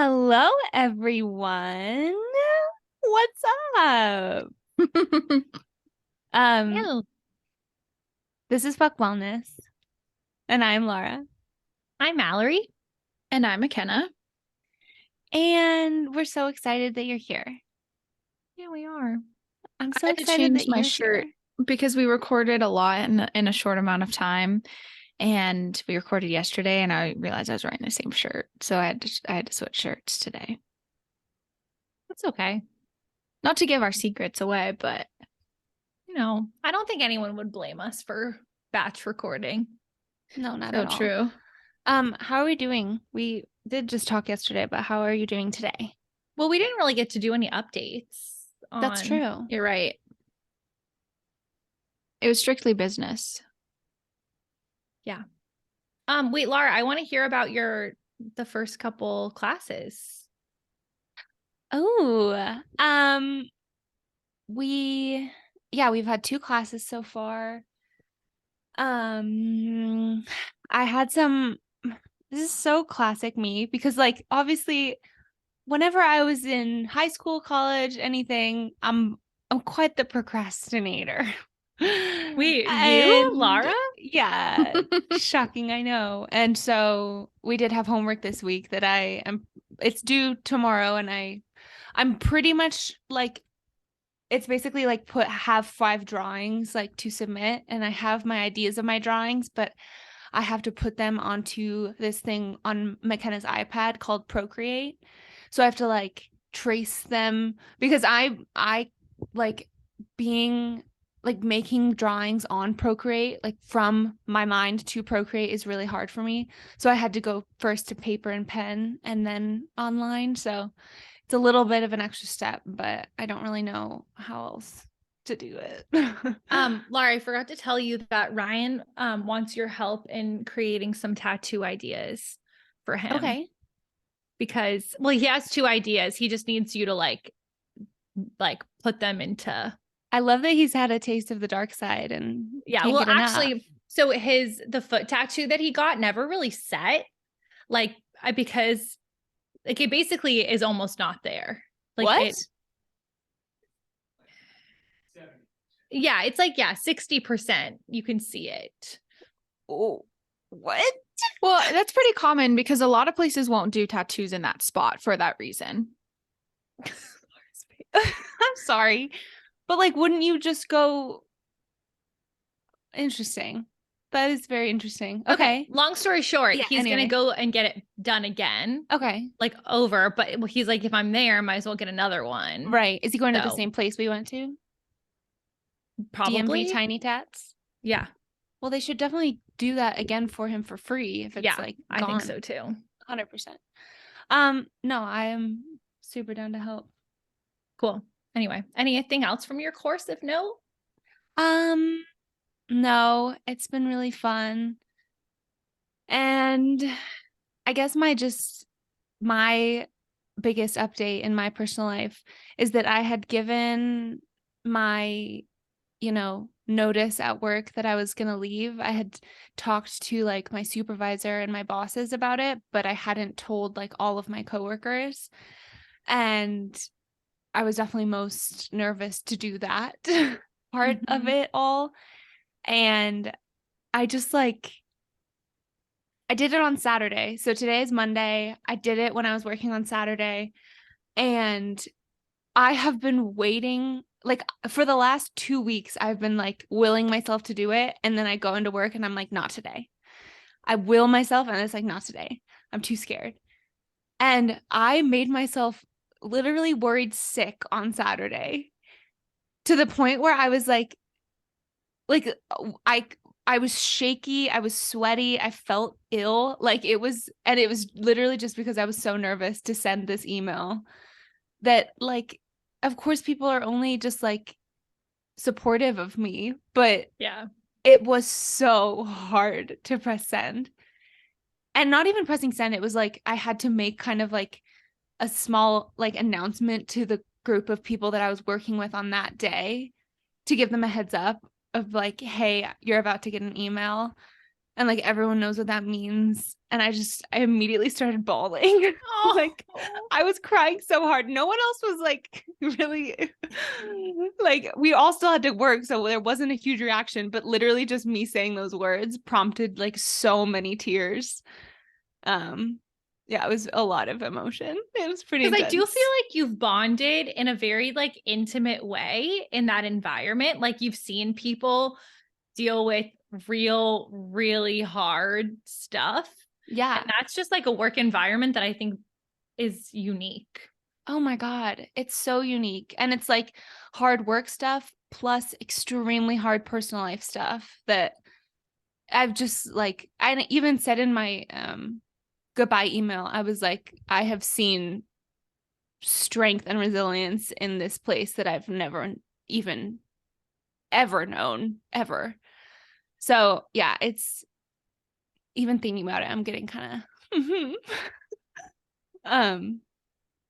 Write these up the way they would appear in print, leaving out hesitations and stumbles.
Hello, everyone. What's up? Um, Ew. this is Fuck Wellness, and I'm Lara, I'm Mallory. And I'm Makena. and we're so excited that you're here. Yeah, we are. I'm I so had to excited change that my you're shirt here. because we recorded a lot in a short amount of time. And we recorded yesterday and I realized I was wearing the same shirt. So I had to switch shirts today. That's okay. Not to give our secrets away, but I don't think anyone would blame us for batch recording. No, not so at all. true. How are we doing? We did just talk yesterday, but how are you doing today? Well, we didn't really get to do any updates That's on true. You're right. It was strictly business. Yeah. Wait, Lara, I want to hear about the first couple classes. Oh, we've had 2 classes so far. I had some, this is so classic me because like obviously whenever I was in high school, college, anything, I'm quite the procrastinator. Wait, you, And Lara? yeah, shocking, I know. And so we did have homework this week that it's due tomorrow and I'm pretty much like it's basically like have 5 drawings like to submit and I have my ideas of my drawings, but I have to put them onto this thing on Makena's iPad called Procreate. So I have to like trace them because I like being like making drawings on Procreate, like from my mind to Procreate is really hard for me. So I had to go first to paper and pen and then online. So it's a little bit of an extra step, but I don't really know how else to do it. Lara, I forgot to tell you that Ryan wants your help in creating some tattoo ideas for him. Okay. Because he has 2 ideas. He just needs you to like put them into. I love that he's had a taste of the dark side and can't get enough. Actually, so the foot tattoo that he got never really set, because like it basically is almost not there. Like what? Yeah, it's like 60%. You can see it. Oh, what? Well, that's pretty common because a lot of places won't do tattoos in that spot for that reason. I'm sorry, but like, wouldn't you just go? Interesting. That is very interesting. Okay. Long story short, Yeah, he's gonna go and get it done again. Okay. Like over, but he's like, if I'm there, I might as well get another one. Right. Is he going to the same place we went to? Probably. DMV Tiny Tats? Yeah. Well, they should definitely do that again for him for free if it's like I gone. think so too. 100%. No, I am super down to help. Cool. Anyway, anything else from your course? If no, no, it's been really fun. And I guess my biggest update in my personal life is that I had given my, notice at work that I was going to leave. I had talked to like my supervisor and my bosses about it, but I hadn't told like all of my coworkers. And I was definitely most nervous to do that part of it all. And I just like, I did it on Saturday. So today is Monday. I did it when I was working on Saturday. And I have been waiting, like for the last 2 weeks, I've been like willing myself to do it. And then I go into work and I'm like, not today. I will myself and it's like, not today. I'm too scared. And I made myself literally worried sick on Saturday to the point where I was like I was shaky, I was sweaty, I felt ill. Like it was literally just because I was so nervous to send this email that like of course people are only just like supportive of me, but yeah, it was so hard to press send. And not even pressing send, it was like I had to make kind of like a small like announcement to the group of people that I was working with on that day to give them a heads up of like, hey, you're about to get an email. And like everyone knows what that means. And I immediately started bawling. Oh. Like I was crying so hard. No one else was like really like we all still had to work. So there wasn't a huge reaction, but literally just me saying those words prompted like so many tears. Yeah, it was a lot of emotion. It was pretty Because I intense. do feel like you've bonded in a very like intimate way in that environment. Like you've seen people deal with really hard stuff. Yeah. And that's just like a work environment that I think is unique. Oh my God. It's so unique. And it's like hard work stuff plus extremely hard personal life stuff that I've just like, I even said in my goodbye email, I was like, I have seen strength and resilience in this place that I've never even ever known ever. So yeah, it's even thinking about it, I'm getting kind of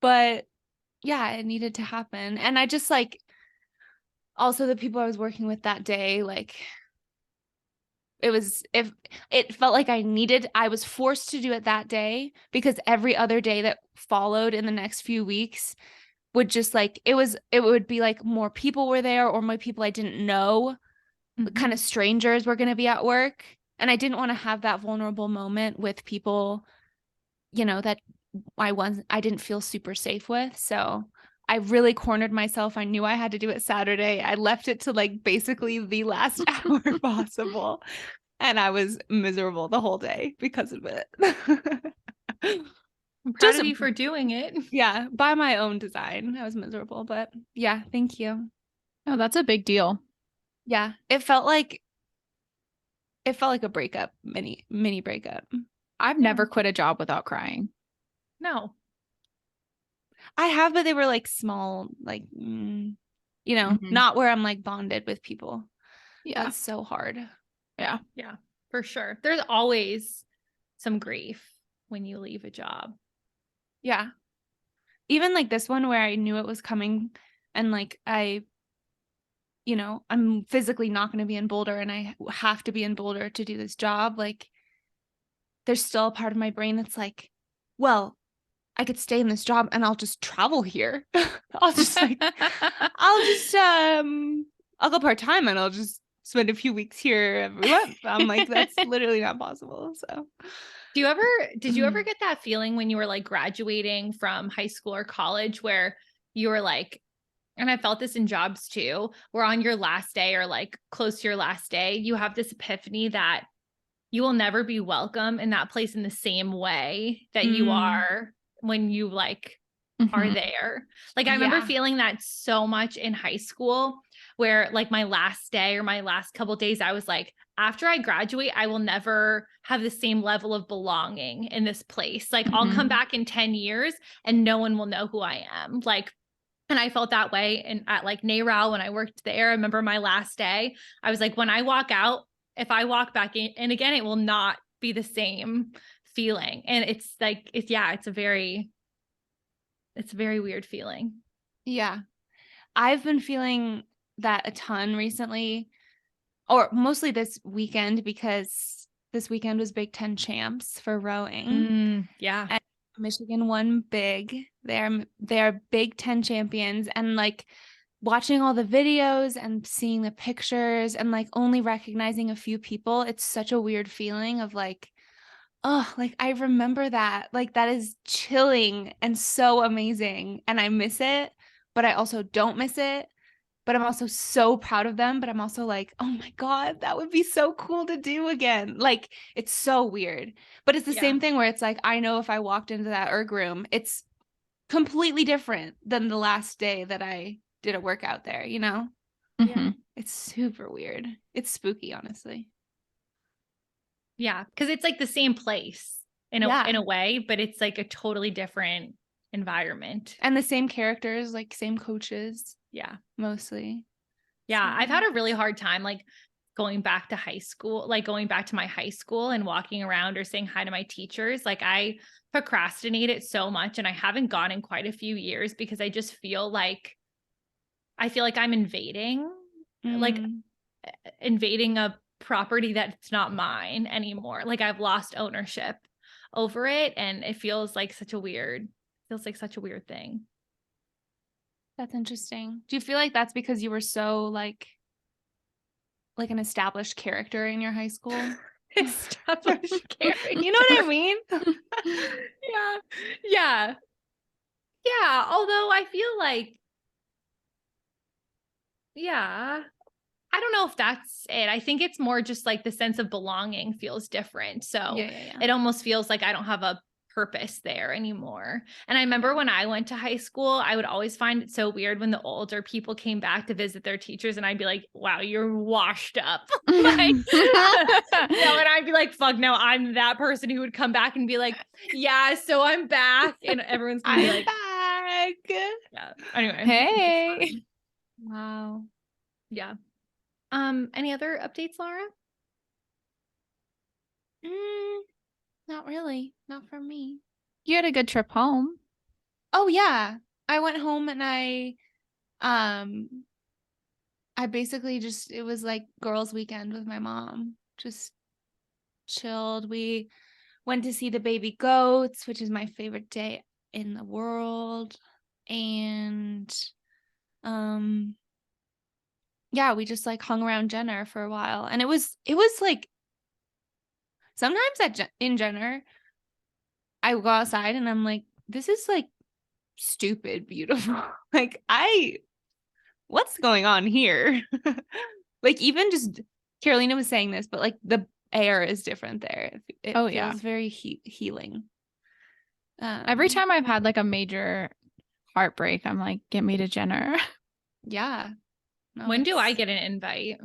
but yeah, it needed to happen. And I just like also the people I was working with that day, like if it felt like I was forced to do it that day because every other day that followed in the next few weeks would just like it would be like more people were there or more people I didn't know, kind of strangers were going to be at work. And I didn't want to have that vulnerable moment with people, that I didn't feel super safe with. So I really cornered myself. I knew I had to do it Saturday. I left it to like basically the last hour possible. And I was miserable the whole day because of it. I'm proud of you for doing it. Yeah, by my own design. I was miserable, but yeah, thank you. Oh, that's a big deal. Yeah, it felt like a breakup, mini breakup. I've never quit a job without crying. No. I have, but they were like small, like, not where I'm like bonded with people. Yeah. That's so hard. Yeah. Yeah, for sure. There's always some grief when you leave a job. Yeah. Even like this one where I knew it was coming and like I'm physically not going to be in Boulder and I have to be in Boulder to do this job. Like there's still a part of my brain that's like, well, I could stay in this job and I'll just travel here. I'll go part-time and I'll just spend a few weeks here every month. I'm like, that's literally not possible. So did you ever get that feeling when you were like graduating from high school or college where you were like, and I felt this in jobs too, where on your last day or like close to your last day, you have this epiphany that you will never be welcome in that place in the same way that you are when you like are there. Like I remember feeling that so much in high school where like my last day or my last couple of days, I was like, after I graduate, I will never have the same level of belonging in this place. Like I'll come back in 10 years and no one will know who I am. Like, and I felt that way at like NARAL when I worked there. I remember my last day, I was like, when I walk out, if I walk back in, and again, it will not be the same feeling. And it's like, it's a very weird feeling. Yeah. I've been feeling that a ton recently, or mostly this weekend, because this weekend was Big Ten champs for rowing. Yeah. And Michigan won big. They're Big Ten champions. And like watching all the videos and seeing the pictures and like only recognizing a few people, it's such a weird feeling of like, oh, like I remember that. Like that is chilling and so amazing. And I miss it, but I also don't miss it. But I'm also so proud of them. But I'm also like, oh my God, that would be so cool to do again. Like it's so weird. But it's the same thing where it's like, I know if I walked into that erg room, it's completely different than the last day that I did a workout there, Yeah. It's super weird. It's spooky, honestly. Yeah, because it's like the same place in a way, but it's like a totally different environment. And the same characters, like same coaches. Yeah. Mostly. Yeah. So, I've had a really hard time like going back to high school, like going back to my high school and walking around or saying hi to my teachers. Like I procrastinate it so much and I haven't gone in quite a few years because I just feel like I'm invading, like invading a property that's not mine anymore. Like I've lost ownership over it, and it feels like such a weird thing. That's interesting. Do you feel like that's because you were so like an established character in your high school? Established character. You know what I mean? Yeah. Although I feel like, yeah, I don't know if that's it. I think it's more just like the sense of belonging feels different. So it almost feels like I don't have a purpose there anymore. And I remember when I went to high school, I would always find it so weird when the older people came back to visit their teachers, and I'd be like, wow, you're washed up. Like, and I'd be like, fuck no, I'm that person who would come back and be like, yeah, so I'm back. And everyone's gonna be like, back. Yeah. Anyway. Hey. Wow. Yeah. Any other updates, Lara? Not really. Not from me. You had a good trip home. Oh yeah. I went home and I basically just, it was like girls' weekend with my mom. Just chilled. We went to see the baby goats, which is my favorite day in the world. And yeah, we just like hung around Jenner for a while. And it was like sometimes in Jenner, I go outside and I'm like, this is like stupid beautiful. Like what's going on here? Like even just Carolina was saying this, but like the air is different there. It feels very healing. Every time I've had like a major heartbreak, I'm like, get me to Jenner. Yeah. No, when do I get an invite?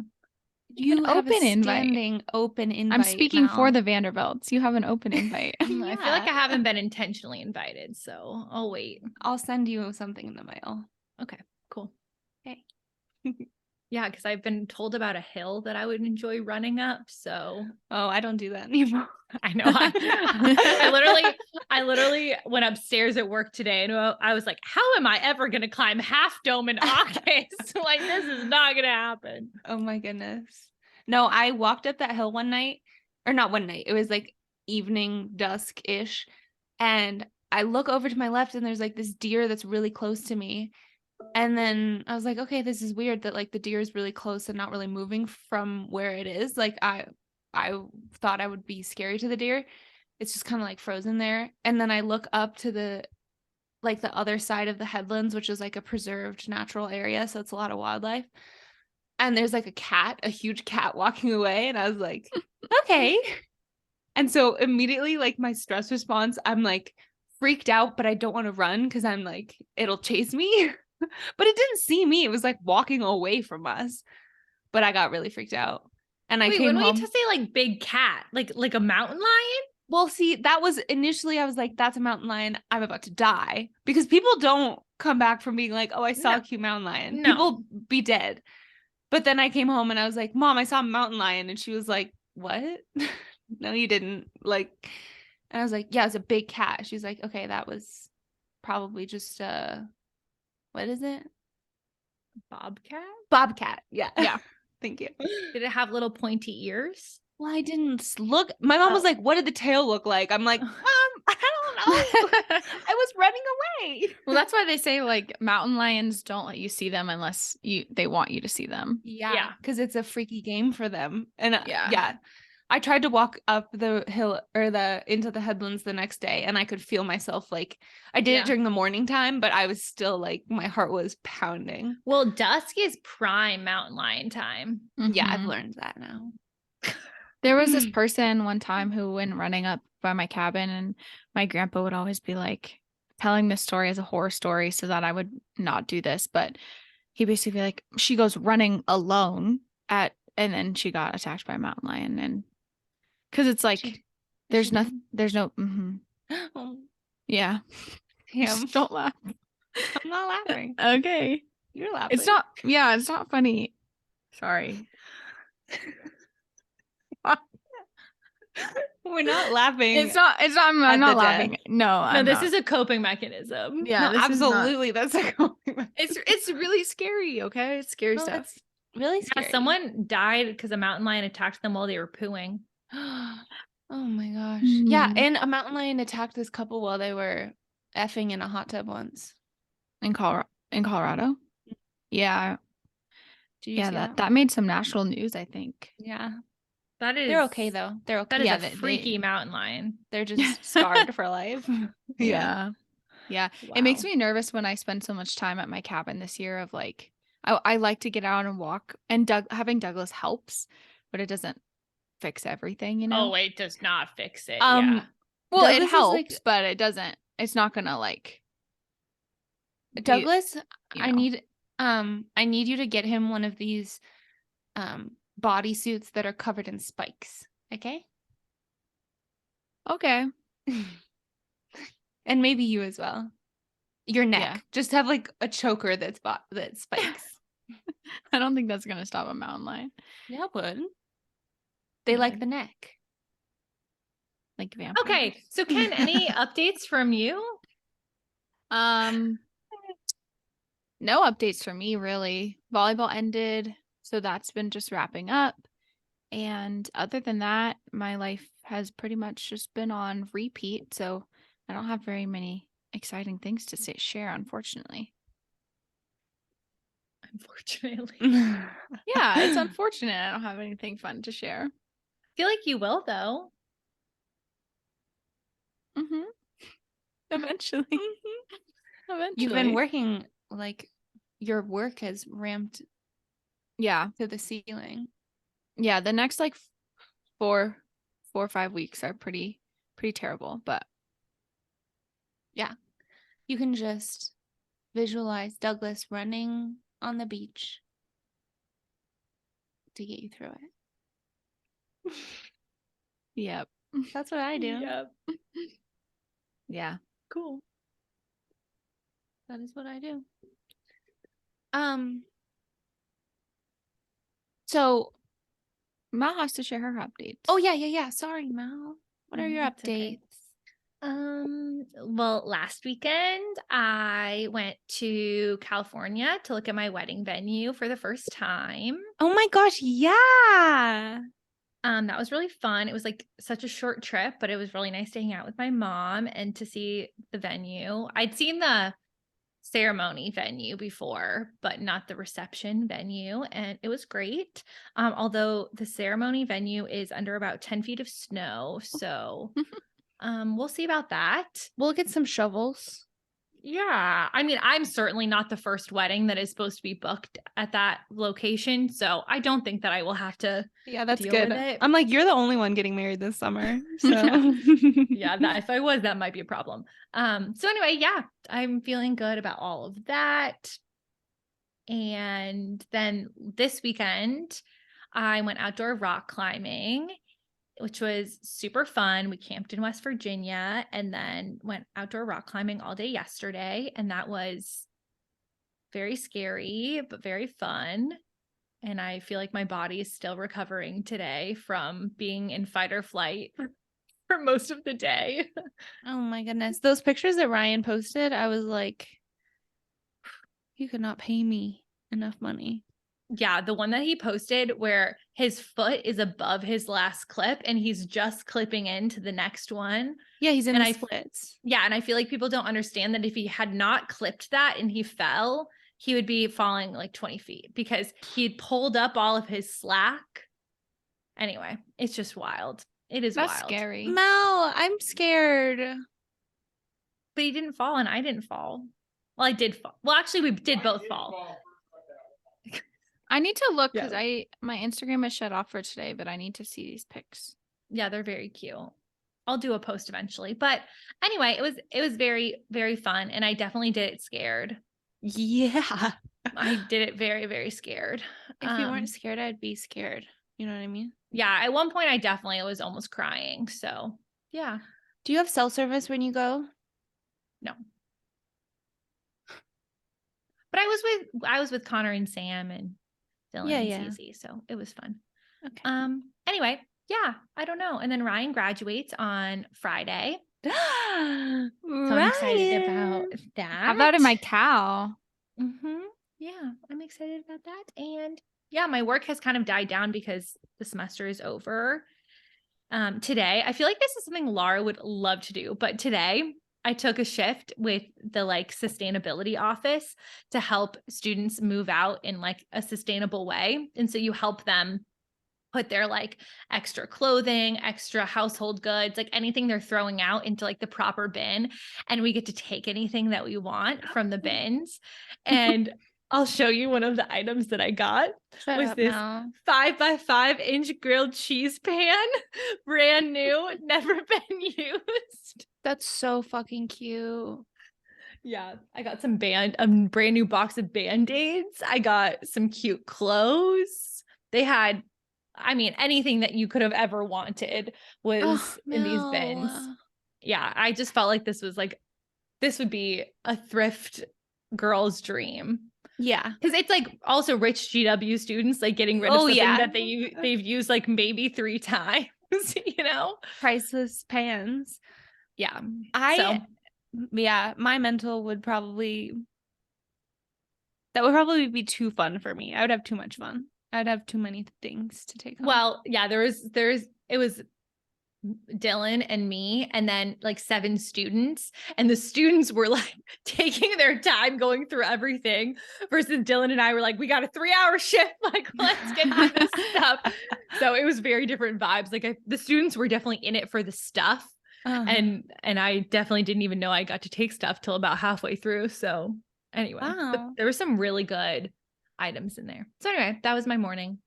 You have open a invite. standing open invite. I'm speaking for the Vanderbilts. You have an open invite. I feel like I haven't been intentionally invited, so I'll wait. I'll send you something in the mail. Okay, cool. Okay. Yeah, because I've been told about a hill that I would enjoy running up. So, I don't do that anymore. I know. I literally went upstairs at work today, and I was like, "How am I ever going to climb Half Dome in August? Like, this is not going to happen." Oh my goodness. No, I walked up that hill one night, or not one night. It was like evening, dusk-ish, and I look over to my left, and there's like this deer that's really close to me. And then I was like, okay, this is weird that like the deer is really close and not really moving from where it is. Like I thought I would be scary to the deer. It's just kind of like frozen there. And then I look up to the other side of the headlands, which is like a preserved natural area. So it's a lot of wildlife. And there's like a huge cat walking away. And I was like, okay. And so immediately like my stress response, I'm like freaked out, but I don't want to run because I'm like, it'll chase me. But it didn't see me. It was like walking away from us. But I got really freaked out. And I came when home. we to say like big cat, like a mountain lion? Well, see, that was initially I was like, that's a mountain lion. I'm about to die. Because people don't come back from being like, oh, I saw a cute mountain lion. No. People be dead. But then I came home and I was like, Mom, I saw a mountain lion. And she was like, what? No, you didn't. Like, and I was like, yeah, it's a big cat. She's like, okay, that was probably just what is it? Bobcat? Bobcat. Yeah. Yeah. Thank you. Did it have little pointy ears? Well, I didn't look. My mom was like, what did the tail look like? I'm like, Mom, I don't know. I was running away. Well, that's why they say like mountain lions don't let you see them unless they want you to see them. Yeah. Because it's a freaky game for them. And yeah. I tried to walk up the hill or into the headlands the next day, and I could feel myself like I did it during the morning time, but I was still like my heart was pounding. Well, dusk is prime mountain lion time. Mm-hmm. Yeah, I've learned that now. There was this person one time who went running up by my cabin, and my grandpa would always be like telling this story as a horror story so that I would not do this. But he basically like, she goes running alone and then she got attacked by a mountain lion. And because it's like, there's no, Oh, yeah. damn. Just don't laugh. I'm not laughing. Okay. You're laughing. It's not funny. Sorry. We're not laughing. I'm not laughing. No, this is a coping mechanism. Yeah, no, absolutely. That's a coping mechanism. It's really scary, okay? It's scary stuff. Really Yeah, scary. someone died because a mountain lion attacked them while they were pooing. Oh my gosh. Yeah, Mm. and a mountain lion attacked this couple while they were effing in a hot tub once. In Colorado? Yeah. Did you Yeah, see that? that made some national news, I think. Yeah. That is They're okay though. They're That okay. is Yeah, a freaky mountain lion. They're just scarred for life. Yeah. Yeah. It makes Wow. me nervous when I spend so much time at my cabin this year of like I like to get out and walk, and having Douglas helps, but it doesn't fix everything, you know? Oh, it does not fix it. Um, Yeah. Well, it Douglas is like helps, but it's not gonna like be, Douglas, you I know. need you to get him one of these bodysuits that are covered in spikes. Okay? Okay. And maybe you as well. Your neck. Yeah. Just have like a choker that spikes. I don't think that's gonna stop a mountain lion. Yeah, it would. They like the neck. Like vampires. Okay. So Ken, any updates from you? No updates for me really. Volleyball ended, so that's been just wrapping up. And other than that, my life has pretty much just been on repeat, so I don't have very many exciting things to share, unfortunately. Unfortunately. Yeah, it's unfortunate I don't have anything fun to share. I feel like you will though. Mm-hmm. Eventually. Eventually. You've been working, like, your work has ramped Yeah. to the ceiling. Yeah, the next like 4 or 5 weeks are pretty terrible, but Yeah. You can just visualize Douglas running on the beach to get you through it. yep. That's what I do. Yep. Yeah. Cool. That is what I do. So Mal has to share her updates. oh yeah. Sorry, Mal. What are your It's okay. updates? Well, last weekend I went to California to look at my wedding venue for the first time. Oh my gosh, yeah. That was really fun. It was like such a short trip, but it was really nice to hang out with my mom and to see the venue. I'd seen the ceremony venue before, but not the reception venue, and it was great. Although the ceremony venue is under about 10 feet of snow, so we'll see about that. We'll get some shovels. Yeah. I mean, I'm certainly not the first wedding that is supposed to be booked at that location. So I don't think that I will have to Yeah, that's deal good. with it. I'm like, you're the only one getting married this summer. So Yeah, if I was, that might be a problem. So anyway, yeah, I'm feeling good about all of that. And then this weekend, I went outdoor rock climbing, which was super fun. We camped in West Virginia and then went outdoor rock climbing all day yesterday. And that was very scary, but very fun. And I feel like my body is still recovering today from being in fight or flight for most of the day. oh my goodness. Those pictures that Ryan posted, I was like, you could not pay me enough money. Yeah, the one that he posted where his foot is above his last clip and he's just clipping into the next one. Yeah, he's in And the I splits. Yeah, and I feel like people don't understand that if he had not clipped that and he fell, he would be falling like 20 feet because he'd pulled up all of his slack. Anyway, it's just wild. It is That's wild. scary. Mel, I'm scared. But he didn't fall and I didn't fall. Well, I did fall. Well, actually, we did both fall. I need to look because Yeah. my Instagram is shut off for today, but I need to see these pics. Yeah, they're very cute. I'll do a post eventually. But anyway, it was very, very fun. And I definitely did it scared. Yeah. I did it very, very scared. If you weren't scared, I'd be scared. You know what I mean? Yeah, at one point I definitely was almost crying. So yeah. Do you have cell service when you go? No. But I was with Connor and Sam and Dylan and Cece, so it was fun. Okay. Anyway, yeah, I don't know. And then Ryan graduates on Friday. So I'm excited about that. How about in my cow? Mm-hmm. Yeah, I'm excited about that. And yeah, my work has kind of died down because the semester is over. Today, I feel like this is something Lara would love to do, but today I took a shift with the like sustainability office to help students move out in like a sustainable way. And so you help them put their like extra clothing, extra household goods, like anything they're throwing out into like the proper bin. And we get to take anything that we want from the bins. And I'll show you one of the items that I got. Shut Was up this now. 5x5-inch grilled cheese pan, brand new, never been used. That's so fucking cute. Yeah, I got some a brand new box of Band-Aids. I got some cute clothes. They had, I mean, anything that you could have ever wanted was in these bins. Mel. Yeah, I just felt like this would be a thrift girl's dream. Yeah. Because it's like also rich GW students like getting rid of something that they've used like maybe 3 times, you know? Priceless pans. Yeah. Yeah, my mental would probably be too fun for me. I would have too much fun. I'd have too many things to take home. Well, yeah, it was Dylan and me, and then like 7 students, and the students were like taking their time going through everything versus Dylan and I were like, we got a 3-hour shift, like let's get through this stuff. So it was very different vibes. Like the students were definitely in it for the stuff. And I definitely didn't even know I got to take stuff till about halfway through. So anyway, wow. there were some really good items in there. So anyway, that was my morning.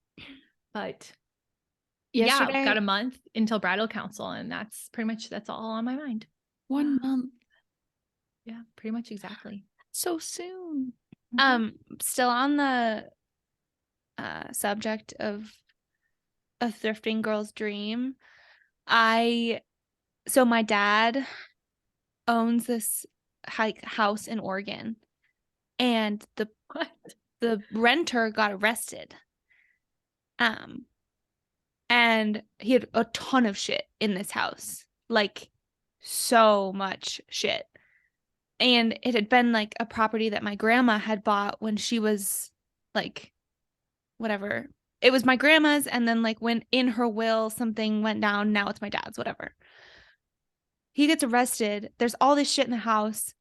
But Yesterday, yeah, got a month until bridal council, and that's all on my mind. 1 month. Yeah, pretty much exactly. So soon. Still on the subject of a thrifting girl's dream. So my dad owns this house in Oregon, and the renter got arrested. And he had a ton of shit in this house, like so much shit. And it had been like a property that my grandma had bought when she was like, whatever. It was my grandma's, and then like when in her will something went down, now it's my dad's, whatever. He gets arrested. There's all this shit in the house.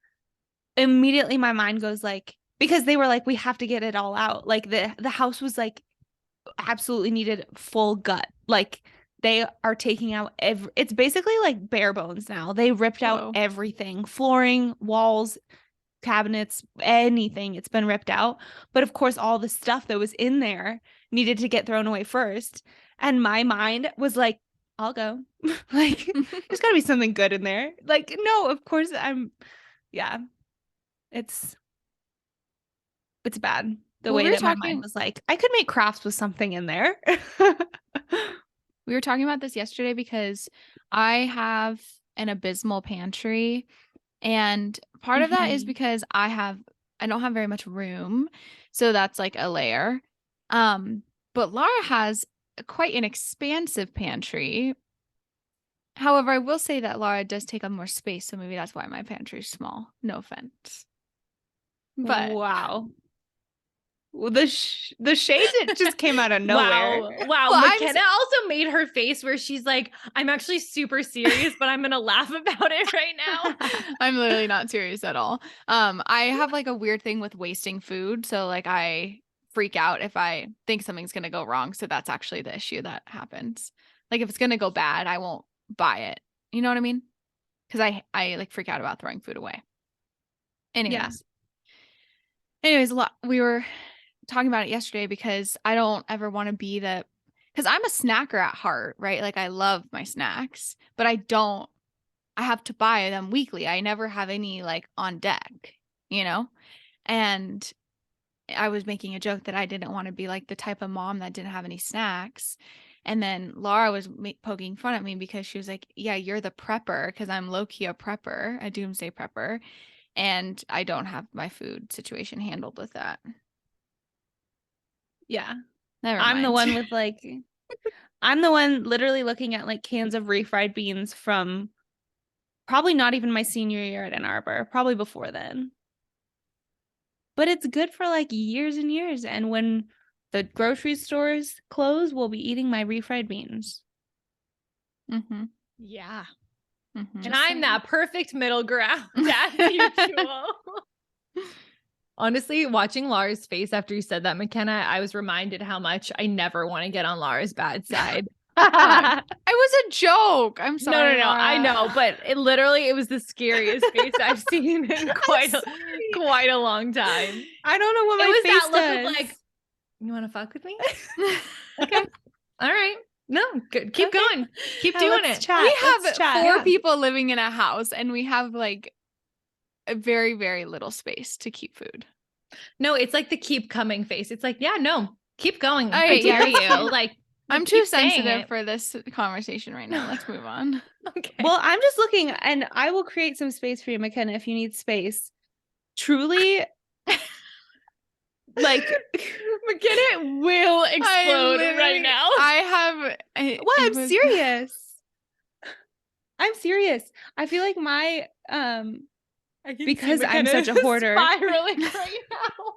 Immediately my mind goes like, because they were like, we have to get it all out. Like the house was like absolutely needed full gut. Like they are taking out it's basically like bare bones now. They ripped out everything, flooring, walls, cabinets, anything. It's been ripped out. But of course, all the stuff that was in there needed to get thrown away first. And my mind was like, I'll go. Like, there's got to be something good in there. Like, no, of course yeah. It's bad. The way that my mind was like, I could make crafts with something in there. We were talking about this yesterday because I have an abysmal pantry, and part of that is because I don't have very much room, so that's like a layer. But Lara has quite an expansive pantry. However, I will say that Lara does take up more space, so maybe that's why my pantry is small. No offense. But wow. Well, the shade that just came out of nowhere. Wow. Well, Makena also made her face where she's like, I'm actually super serious, but I'm going to laugh about it right now. I'm literally not serious at all. I have like a weird thing with wasting food. So like I freak out if I think something's going to go wrong. So that's actually the issue that happens. Like if it's going to go bad, I won't buy it. You know what I mean? Because I like freak out about throwing food away. Anyways, we were talking about it yesterday because I don't ever want to be because I'm a snacker at heart, right? Like I love my snacks, but I have to buy them weekly. I never have any like on deck, you know? And I was making a joke that I didn't want to be like the type of mom that didn't have any snacks. And then Lara was poking fun at me because she was like, yeah, you're the prepper, because I'm low-key a prepper, a doomsday prepper. And I don't have my food situation handled with that. Yeah. Never I'm mind. the one with like, I'm the one literally looking at like cans of refried beans from probably not even my senior year at Ann Arbor, probably before then. But it's good for like years and years. And when the grocery stores close, we'll be eating my refried beans. Mm-hmm. Yeah. Mm-hmm. And I'm that perfect middle ground as usual. Honestly, watching Lara's face after you said that, McKenna, I was reminded how much I never want to get on Lara's bad side. It was a joke. I'm sorry. No. I Laura. know, but it was the scariest face I've seen in quite a long time. I don't know what It my was face that look does. of like, you want to fuck with me? Okay. All right. No, good. Keep Okay. going. Keep Yeah, doing let's it. chat. We Let's have chat. 4 Yeah. people living in a house, and we have like a very, very little space to keep food. No, it's like the keep coming face. It's like, yeah, no, keep going. Okay, I dare yeah. you. Like, I'm keep too saying sensitive it. for this conversation right now. Let's move on. Okay. Well, I'm just looking, and I will create some space for you, McKenna, if you need space. Truly, like, McKenna will explode right now. I'm serious. I'm serious. I feel like my I can because see I'm McKenna such a hoarder. spiraling right now.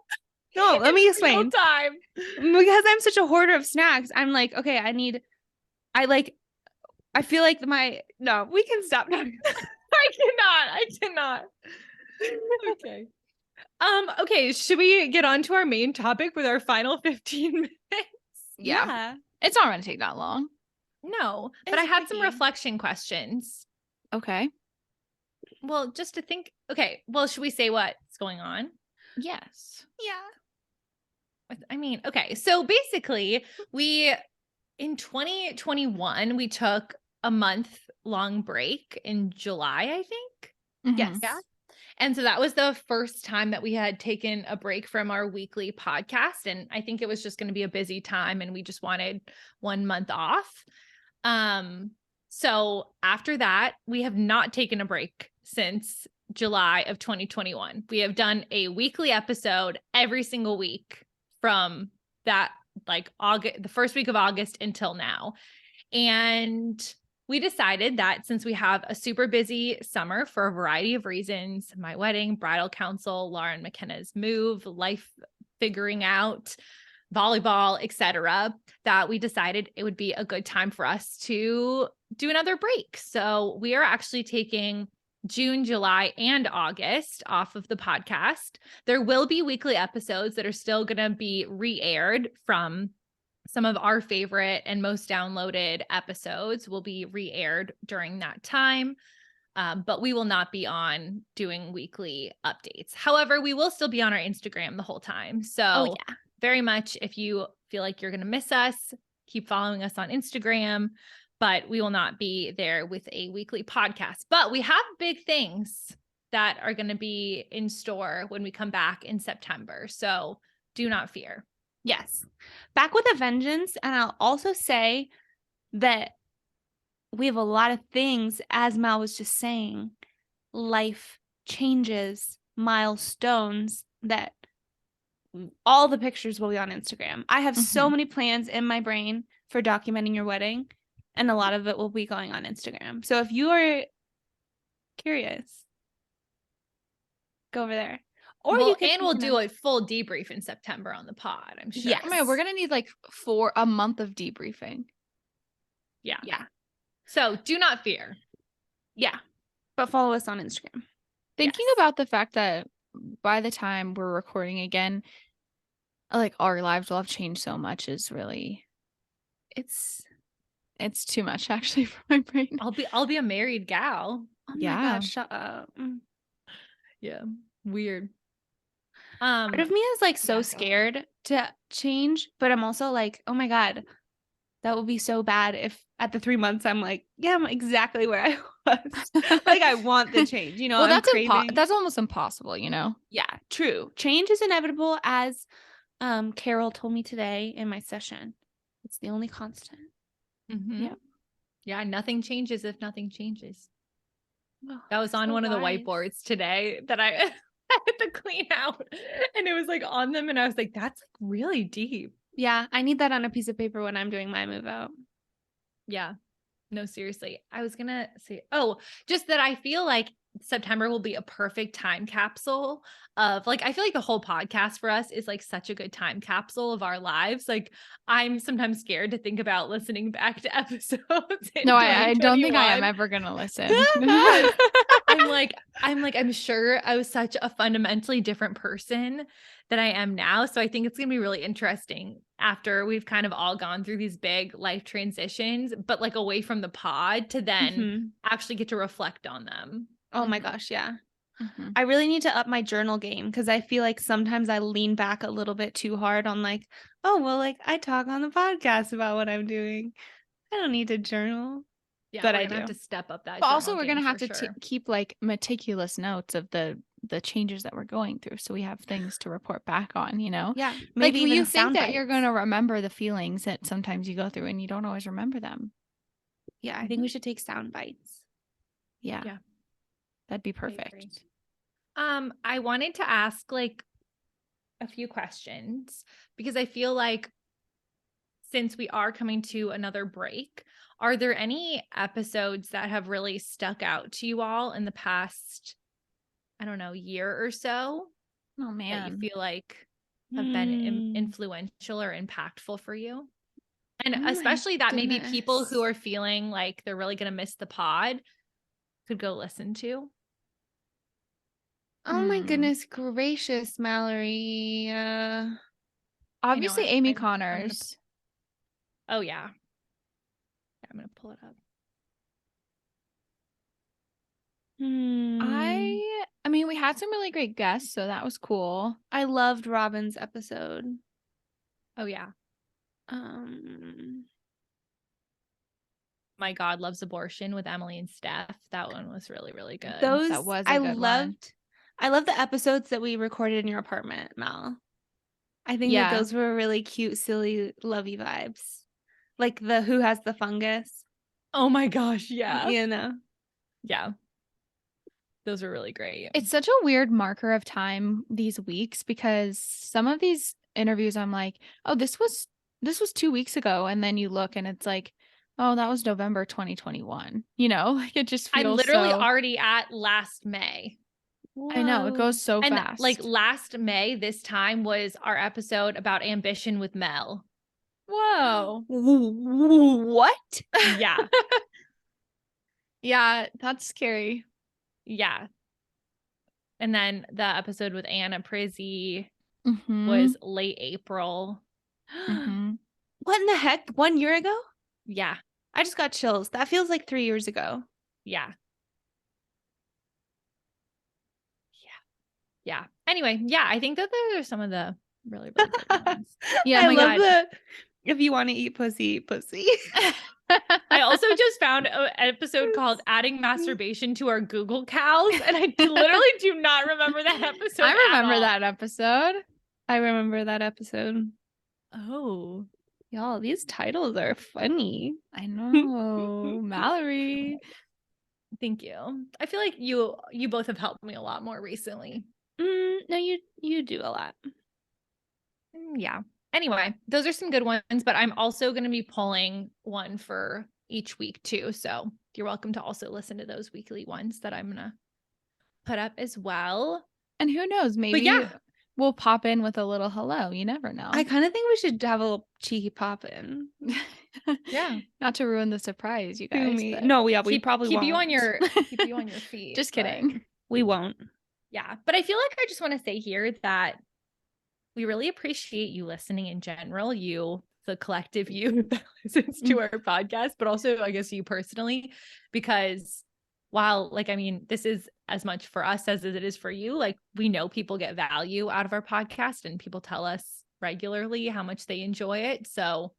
No, let me In explain. real time. Because I'm such a hoarder of snacks, I'm like, okay, I feel like no, we can stop talking. I cannot. Okay. Okay, should we get on to our main topic with our final 15 minutes? Yeah. It's not going to take that long. No, but It's I had some quickie. reflection questions. Okay. Well, just to think. Okay, well, should we say what's going on? Yes. Yeah. I mean, okay. So basically, in 2021, we took a month-long break in July, I think. Yes. Mhm. Yeah. And so that was the first time that we had taken a break from our weekly podcast. And I think it was just going to be a busy time and we just wanted 1 month off. So after that, we have not taken a break since July of 2021. We have done a weekly episode every single week from that, like August, the first week of August until now. And we decided that since we have a super busy summer for a variety of reasons, my wedding, bridal council, Lara and McKenna's move, life figuring out, volleyball, etc., that we decided it would be a good time for us to do another break. So we are actually taking June, July, and August off of the podcast. There will be weekly episodes that are still going to be re-aired from some of our favorite and most downloaded episodes will be re-aired during that time. But we will not be on doing weekly updates. However, we will still be on our Instagram the whole time. So very much if you feel like you're going to miss us, keep following us on Instagram, but we will not be there with a weekly podcast. But we have big things that are going to be in store when we come back in September. So do not fear. Yes. Back with a vengeance. And I'll also say that we have a lot of things, as Mal was just saying, life changes, milestones, that all the pictures will be on Instagram. I have so many plans in my brain for documenting your wedding, and a lot of it will be going on Instagram. So if you are curious, go over there. Or we'll do a full debrief in September on the pod, I'm sure. Yes. I mean, we're going to need like a month of debriefing. Yeah. Yeah. So do not fear. Yeah. But follow us on Instagram. Thinking about the fact that by the time we're recording again, like our lives will have changed so much is really, it's too much actually for my brain. I'll be a married gal. Oh my gosh, shut up. Yeah. Weird. Part of me is like so scared to change, but I'm also like, oh my God, that would be so bad if at the 3 months I'm like, yeah, I'm exactly where I was. Like I want the change, you know. Well, I'm that's almost impossible, you know. Yeah, true. Change is inevitable, as Carol told me today in my session. It's the only constant. Yeah. Yeah, nothing changes if nothing changes. Oh, that was on so one of the wise. whiteboards today that I had to clean out, and it was like on them, and I was like, that's like really deep. Yeah, I need that on a piece of paper when I'm doing my move out. Yeah. No, seriously. I was gonna say, just that I feel like September will be a perfect time capsule of like, I feel like the whole podcast for us is like such a good time capsule of our lives. Like, I'm sometimes scared to think about listening back to episodes in No, I don't think I am 2021. ever gonna listen. I'm sure I was such a fundamentally different person than I am now. So I think it's going to be really interesting after we've kind of all gone through these big life transitions, but like away from the pod to then actually get to reflect on them. Oh my gosh, yeah. Mhm. I really need to up my journal game because I feel like sometimes I lean back a little bit too hard on like, oh, well, like I talk on the podcast about what I'm doing. I don't need to journal. Yeah, But we're I gonna have do. to step up that. But also, journal we're gonna game have for to sure. keep like meticulous notes of the changes that we're going through, so we have things to report back on. You know, Yeah, like maybe even you think sound that you're bites. gonna remember the feelings that sometimes you go through, and you don't always remember them. Yeah, I think we should take sound bites. Yeah, Yeah. that'd be I agree. perfect. I wanted to ask like a few questions because I feel like since we are coming to another break, are there any episodes that have really stuck out to you all in the past, I don't know, year or so Oh that you man, feel like have been influential or impactful for you? And Oh my especially that maybe people who goodness. are feeling like they're really going to miss the pod could go listen to. Oh my goodness gracious, Mallory. obviously I'm Amy gonna, Connors. oh yeah. I'm going to pull it up. I mean, we had some really great guests, so that was cool. I loved Robin's episode. Oh yeah. Um, My God Loves Abortion with Emily and Steph. That one was really, really good. those That was a I good one. loved. I love the episodes that we recorded in your apartment, Mal. I think that Yeah. those were really cute, silly, lovey vibes. Like the who has the fungus. Oh my gosh, yeah. You know. Yeah. Those were really great. It's such a weird marker of time these weeks because some of these interviews I'm like, oh, this was 2 weeks ago, and then you look and it's like, oh, that was November 2021. You know, like it just I'm feels literally so. already at last May. I know it Whoa. goes so And fast. like last May, this time was our episode about ambition with Mel. Whoa. What? Yeah. Yeah, that's scary. Yeah. And then the episode with Anna Prizzi Mhm. was late April. Mhm. What in the heck? 1 year ago? Yeah. I just got chills. That feels like 3 years ago. Yeah. Yeah. Anyway, yeah, I think that those are some of the really, really good ones. Yeah, I my love God. the if you want to eat pussy, eat pussy. I also just found an episode called Adding Masturbation to Our Google Cows, and I literally do not remember that episode. I remember at all. that episode. I remember that episode. Oh. Y'all, these titles are funny. I know. Mallory. Thank you. I feel like you both have helped me a lot more recently. No, you do a lot. Yeah. Anyway, those are some good ones, but I'm also going to be pulling one for each week too. So you're welcome to also listen to those weekly ones that I'm going to put up as well. And who knows, maybe yeah. we'll pop in with a little hello. You never know. I kind of think we should have a little cheeky pop in. Yeah. Not to ruin the surprise, you guys. but No, we probably keep won't. you on your feet. Just kidding. We won't. Yeah. But I feel like I just want to say here that we really appreciate you listening in general, you, the collective you that listens to our podcast, but also I guess you personally, because while like, I mean, this is as much for us as it is for you. Like we know people get value out of our podcast and people tell us regularly how much they enjoy it. So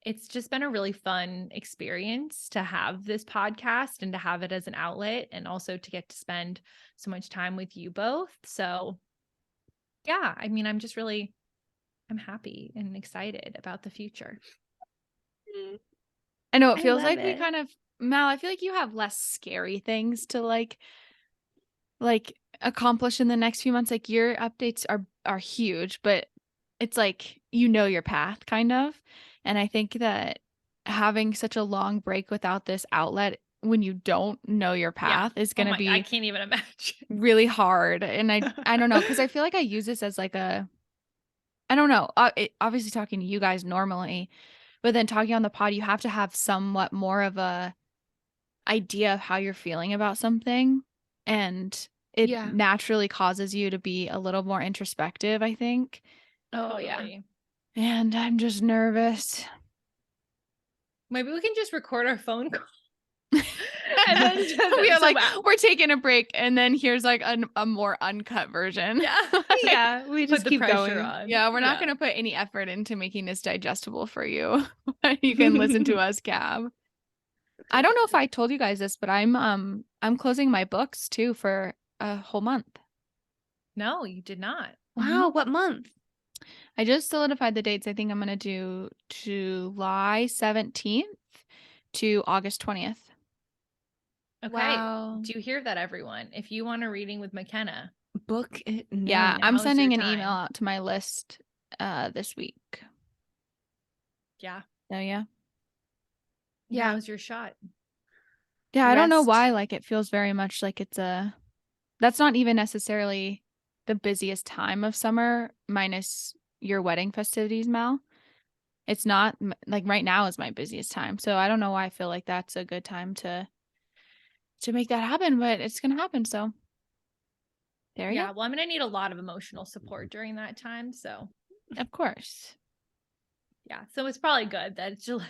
it's just been a really fun experience to have this podcast and to have it as an outlet and also to get to spend so much time with you both. So yeah, I mean, I'm happy and excited about the future. I know it I feels love like we it. kind of, Mal, I feel like you have less scary things to like accomplish in the next few months. Like your updates are huge, but it's like you know your path kind of. And I think that having such a long break without this outlet when you don't know your path is Oh going to my, I be can't even imagine. really hard. And I don't know, because I feel like I use this as like I don't know, obviously talking to you guys normally, but then talking on the pod, you have to have somewhat more of a idea of how you're feeling about something, and it Yeah. naturally causes you to be a little more introspective, I think. Oh yeah. Totally. And I'm just nervous. Maybe we can just record our phone call. And then just, we are so like, wow. we're taking a break, and then here's like a more uncut version. Yeah. Yeah, we Put just the keep pressure going. on. Yeah, we're not going to put any effort into making this digestible for you. You can listen to us, Cab. I don't know if I told you guys this, but I'm closing my books too for a whole month. No, you did not. Wow, what month? I just solidified the dates. I think I'm going to do July 17th to August 20th. Okay. Wow. Do you hear that, everyone? If you want a reading with Makena, Book it now. Yeah, I'm now's sending your an email time. out to my list this week. Yeah. So yeah. Yeah. Now's your shot. Yeah, I don't know Rest. why, like it feels very much like that's not even necessarily the busiest time of summer, minus your wedding festivities, Mal. It's not like right now is my busiest time. So I don't know why I feel like that's a good time to make that happen, but it's going to happen. So there you Yeah. go. Well, I'm going to need a lot of emotional support during that time. So Of course. yeah. So it's probably good that it's July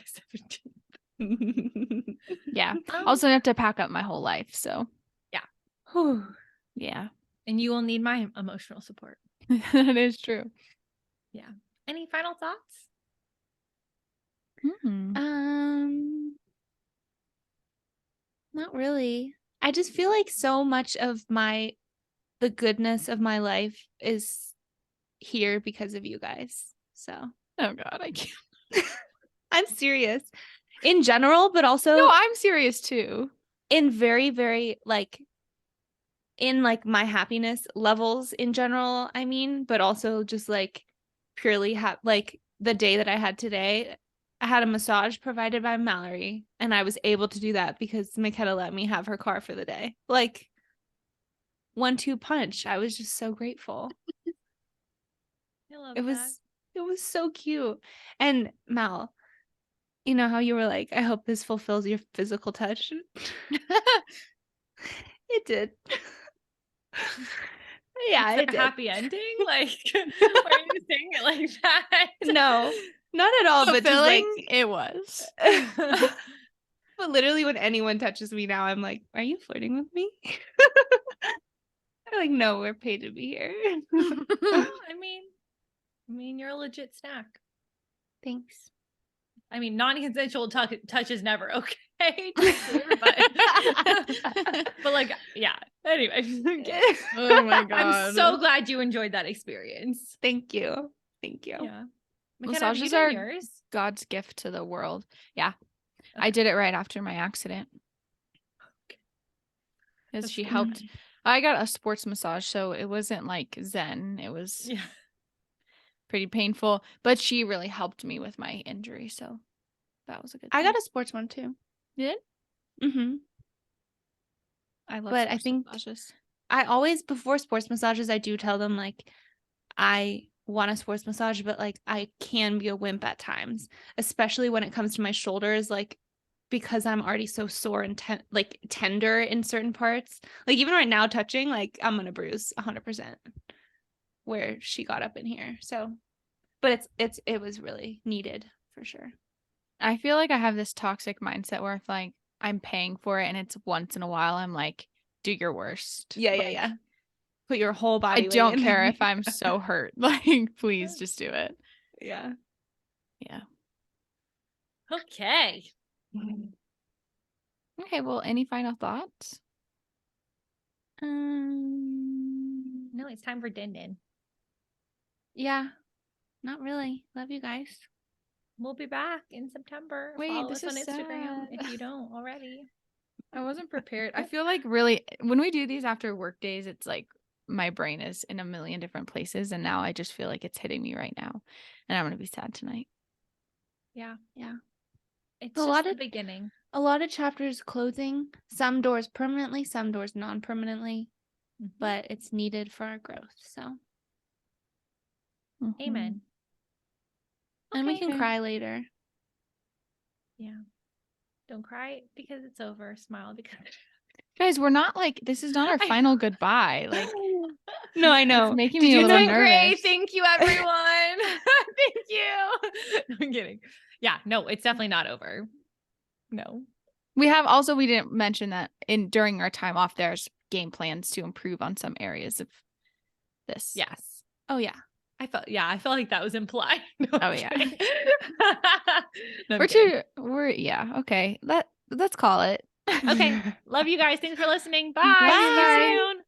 17th. Yeah. Also, I have to pack up my whole life. So Whew. yeah, And you will need my emotional support. that is true. Yeah. Any final thoughts? Not really. I just feel like so much of the goodness of my life is here because of you guys. So Oh God, I can't. I'm serious in general, but also No, I'm serious too. in very, very in like my happiness levels in general, I mean, but also just like purely like the day that I had today, I had a massage provided by Mallory, and I was able to do that because Makena let me have her car for the day. Like 1-2 punch. I was just so grateful. I love It was so cute. And Mal, you know how you were like, I hope this fulfills your physical touch. It did. Yeah, It's it a did. happy ending. Like, why are you saying it like that? No, not at all. But just like Fulfilling, it was. but literally when anyone touches me now, I'm like, are you flirting with me? They're like, no, we're paid to be here. Well, I mean, you're a legit snack. Thanks. I mean, non-consensual touch is never okay. To be clear, but like, yeah. Anyway, Oh my God. I'm so glad you enjoyed that experience. Thank you. Thank you. Yeah. Makena, have you Massages done are yours? God's gift to the world. Yeah. I Okay. did it right after my accident. Because That's she good. helped. I got a sports massage, so it wasn't like Zen. It was Yeah. pretty painful, but she really helped me with my injury. So that was a good I thing. got a sports one too. You did? Mm-hmm. I love But I sports think massages. I always, before sports massages, I do tell them like I want a sports massage, but like I can be a wimp at times, especially when it comes to my shoulders, like because I'm already so sore and like tender in certain parts. Like even right now touching, like I'm gonna bruise 100% where she got up in here. So, but it was really needed for sure. I feel like I have this toxic mindset where if like I'm paying for it and it's once in a while, I'm like, do your worst. Yeah, Like, yeah. Put your whole I body weight don't in. care if I'm so hurt. Like, please just do it. Yeah. Yeah. Okay. Okay. Well, any final thoughts? No, it's time for Din Din. Yeah. Not really. Love you guys. We'll be back in September. Wait, Follow this us on is Instagram sad. if you don't already. I wasn't prepared. I feel like really when we do these after work days, it's like my brain is in a million different places, and now I just feel like it's hitting me right now, and I'm gonna be sad tonight. Yeah. Yeah. It's A just lot the of- beginning. A lot of chapters closing, some doors permanently, some doors non-permanently, Mhm. but it's needed for our growth. So, Mhm. Amen. and we can Okay. cry later. Yeah. Don't cry because it's over. Smile because Guys, we're not like, this is not our I final goodbye. Like, No, I know. it's making Did me a you little think- nervous. great. Thank you, everyone. Thank you. No, I'm kidding. Yeah, no, it's definitely not over. No. We didn't mention that during our time off, there's game plans to improve on some areas of this. Yes. Oh yeah. I felt like that was implied. No, Oh, I'm yeah. kidding. No, I'm kidding. Okay. Let's call it. Okay. Love you guys. Thanks for listening. Bye. Bye. See you soon.